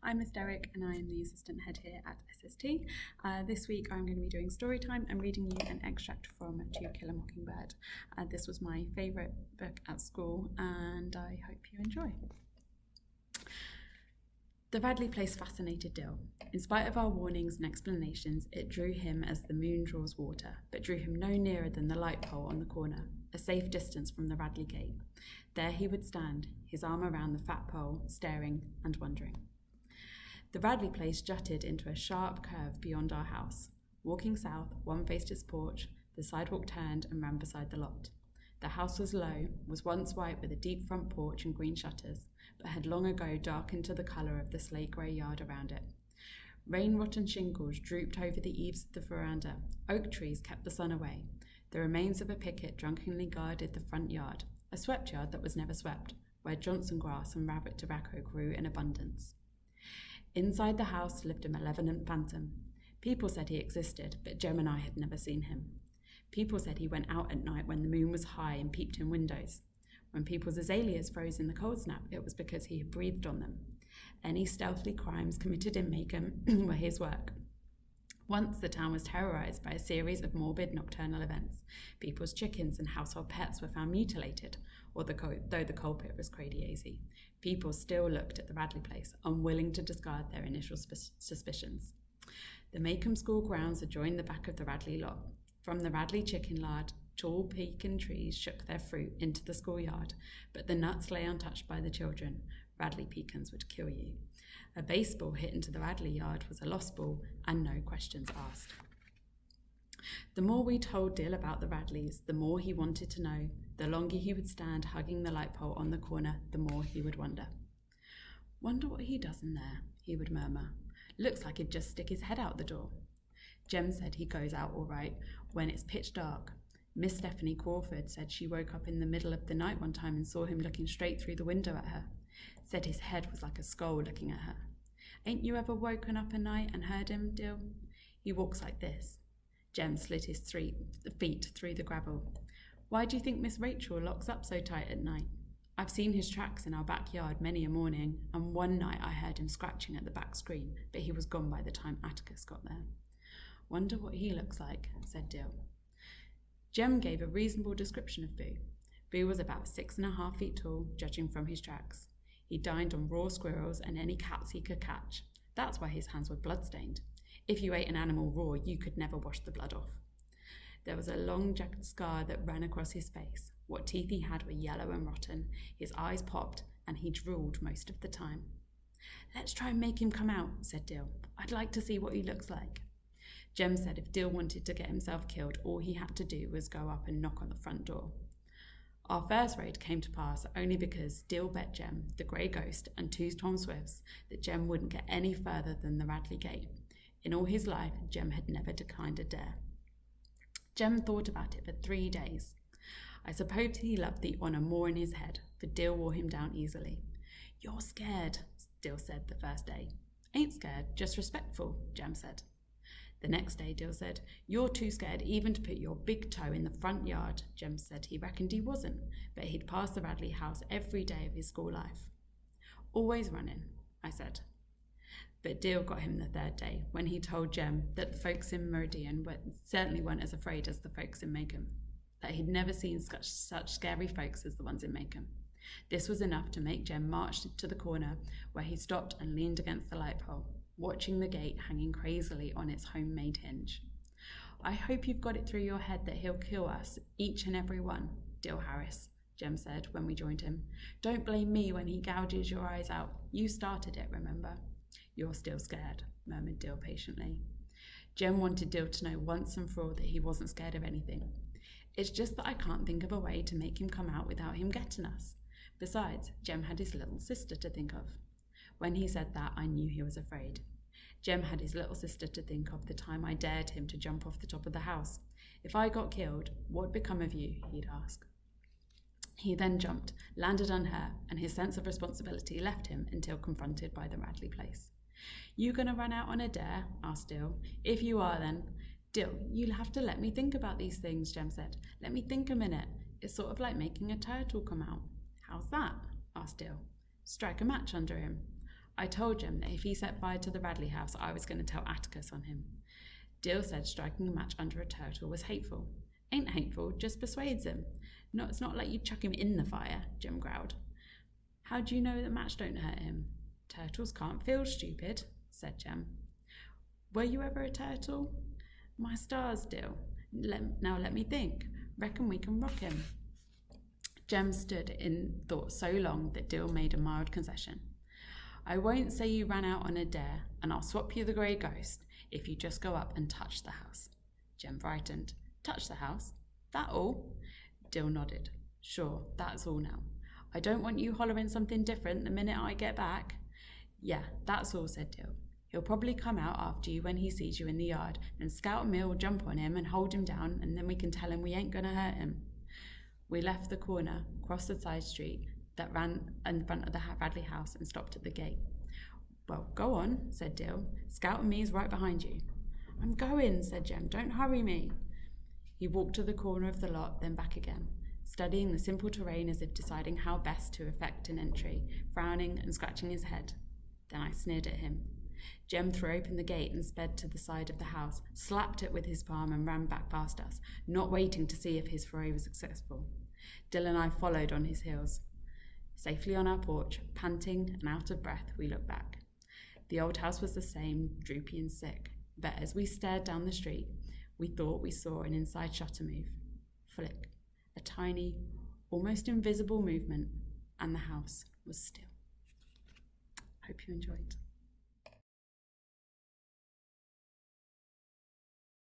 I'm Miss Derrick and I am the assistant head here at SST. This week I'm going to be doing story time and reading you an extract from To Kill a Mockingbird. This was my favourite book at school and I hope you enjoy. The Radley place fascinated Dill. In spite of our warnings and explanations, it drew him as the moon draws water, but drew him no nearer than the light pole on the corner, a safe distance from the Radley gate. There he would stand, his arm around the fat pole, staring and wondering. The Radley place jutted into a sharp curve beyond our house. Walking south, one faced its porch, the sidewalk turned and ran beside the lot. The house was low, was once white with a deep front porch and green shutters, but had long ago darkened to the colour of the slate-grey yard around it. Rain-rotten shingles drooped over the eaves of the veranda. Oak trees kept the sun away. The remains of a picket drunkenly guarded the front yard, a swept yard that was never swept, where Johnson grass and rabbit tobacco grew in abundance. Inside the house lived a malevolent phantom. People said he existed, but Jem and I had never seen him. People said he went out at night when the moon was high and peeped in windows. When people's azaleas froze in the cold snap, it was because he had breathed on them. Any stealthy crimes committed in Macomb were his work. Once the town was terrorised by a series of morbid nocturnal events. People's chickens and household pets were found mutilated, though the culprit was crazy. People still looked at the Radley place, unwilling to discard their initial suspicions. The Macomb school grounds adjoined the back of the Radley lot. From the Radley chicken yard, tall pecan trees shook their fruit into the schoolyard, but the nuts lay untouched by the children. Radley pecans would kill you. A baseball hit into the Radley yard was a lost ball and no questions asked. The more we told Dill about the Radleys, the more he wanted to know. The longer he would stand hugging the light pole on the corner, the more he would wonder. "Wonder what he does in there," he would murmur. "Looks like he'd just stick his head out the door." Jem said he goes out all right when it's pitch dark. Miss Stephanie Crawford said she woke up in the middle of the night one time and saw him looking straight through the window at her. Said his head was like a skull looking at her. "Ain't you ever woken up a night and heard him, Dill? He walks like this." Jem slid his feet through the gravel. "Why do you think Miss Rachel locks up so tight at night? I've seen his tracks in our backyard many a morning, and one night I heard him scratching at the back screen, but he was gone by the time Atticus got there." "Wonder what he looks like," said Dill. Jem gave a reasonable description of Boo. Boo was about 6.5 feet tall, judging from his tracks. He dined on raw squirrels and any cats he could catch. That's why his hands were blood-stained. If you ate an animal raw, you could never wash the blood off. There was a long jagged scar that ran across his face. What teeth he had were yellow and rotten. His eyes popped, and he drooled most of the time. "Let's try and make him come out," said Dill. "I'd like to see what he looks like." Jem said if Dill wanted to get himself killed, all he had to do was go up and knock on the front door. Our first raid came to pass only because Dill bet Jem, the grey ghost, and 2 Tom Swifts that Jem wouldn't get any further than the Radley gate. In all his life, Jem had never declined a dare. Jem thought about it for 3 days. I suppose he loved the honour more in his head, for Dill wore him down easily. "You're scared," Dill said the first day. "Ain't scared, just respectful," Jem said. The next day, Dill said, "You're too scared even to put your big toe in the front yard." Jem said he reckoned he wasn't, but he'd pass the Radley house every day of his school life. "Always running," I said. But Dill got him the 3rd day, when he told Jem that the folks in Meridian certainly weren't as afraid as the folks in Macomb, that he'd never seen such scary folks as the ones in Macomb. This was enough to make Jem march to the corner, where he stopped and leaned against the light pole, watching the gate hanging crazily on its homemade hinge. "I hope you've got it through your head that he'll kill us, each and every one, Dill Harris," Jem said when we joined him. "Don't blame me when he gouges your eyes out. You started it, remember?" "You're still scared," murmured Dill patiently. Jem wanted Dill to know once and for all that he wasn't scared of anything. "It's just that I can't think of a way to make him come out without him getting us. Besides, Jem had his little sister to think of." When he said that, I knew he was afraid. Jem had his little sister to think of the time I dared him to jump off the top of the house. "If I got killed, what'd become of you?" he'd ask. He then jumped, landed on her, and his sense of responsibility left him until confronted by the Radley place. "You gonna run out on a dare?" asked Dill. "If you are, then..." "Dill, you'll have to let me think about these things," Jem said. "Let me think a minute. It's sort of like making a turtle come out." "How's that?" asked Dill. "Strike a match under him." I told Jem that if he set fire to the Radley house, I was going to tell Atticus on him. Dill said striking a match under a turtle was hateful. Ain't hateful, just persuades him. No, it's not like you chuck him in the fire, Jem growled. How do you know that match don't hurt him? Turtles can't feel, stupid, said Jem. Were you ever a turtle? My stars, Dill. Now let me think. Reckon we can rock him. Jem stood in thought so long that Dill made a mild concession. I won't say you ran out on a dare, and I'll swap you the grey ghost if you just go up and touch the house. Jem brightened. Touch the house? That all? Dill nodded. Sure, that's all now. I don't want you hollering something different the minute I get back. Yeah, that's all, said Dill. He'll probably come out after you when he sees you in the yard, and Scout and me will jump on him and hold him down, and then we can tell him we ain't going to hurt him. We left the corner, crossed the side street that ran in front of the Radley house and stopped at the gate. Well, go on, said Dill. Scout and me's right behind you. I'm going, said Jem. Don't hurry me. He walked to the corner of the lot, then back again, studying the simple terrain as if deciding how best to effect an entry, frowning and scratching his head. Then I sneered at him. Jem threw open the gate and sped to the side of the house, slapped it with his palm and ran back past us, not waiting to see if his foray was successful. Dill and I followed on his heels. Safely on our porch, panting and out of breath, we looked back. The old house was the same, droopy and sick, but as we stared down the street, we thought we saw an inside shutter move. Flick. A tiny, almost invisible movement, and the house was still. Hope you enjoyed.